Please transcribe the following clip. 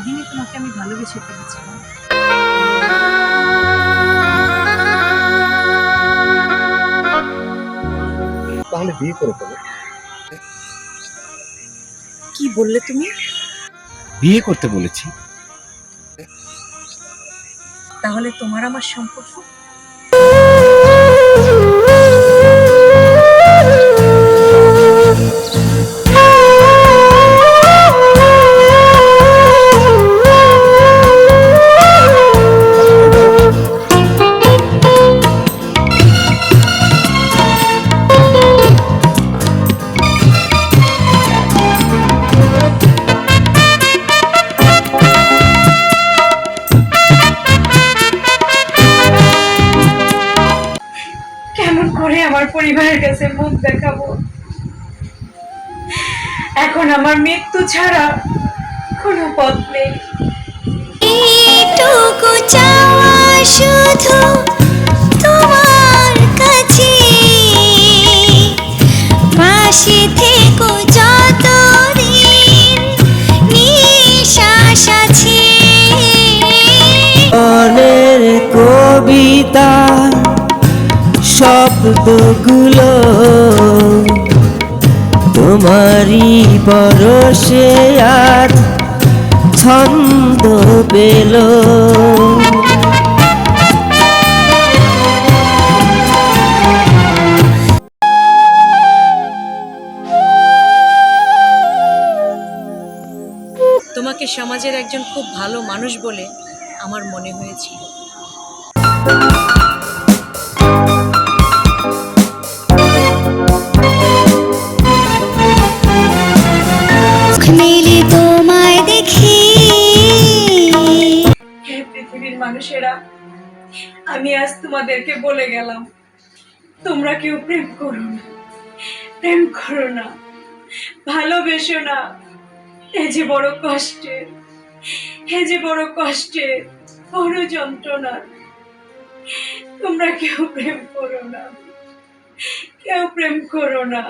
সেদিনই তোমাকে আমি ভালোবেসে ফেলেছিলাম। তাহলে বিয়ে করে ফেলো। কি বললে তুমি? বিয়ে করতে বলেছি। তাহলে তোমার আমার সম্পর্ক? কেমন করে আমার পরিবারের কাছে মুখ দেখাবো? এখন আমার মৃত্যু ছাড়া কোনো পথ নেই। এইটুকু চাওয়া শুধু তোমার কাছে, পাশে থেকো যতদিন নিঃশ্বাস আছে। মনের কবিতা শব্দগুলো তোমারই পরশে আজ ছন্দ পেল। তোমাকে সমাজের একজন খুব ভালো মানুষ বলে আমার মনে হয়েছিল। মেলে তোমায় দেখি। হে পৃথিবীর মানুষেরা, আমি আজ তোমাদেরকে বলে গেলাম, তোমরা কেউ প্রেম করো না, প্রেম করো না, ভালোবেসো না। এ যে বড় কষ্টের, এ যে বড় কষ্টের, বড় যন্ত্রণা। তোমরা কেউ প্রেম করো না, কেউ প্রেম করো না।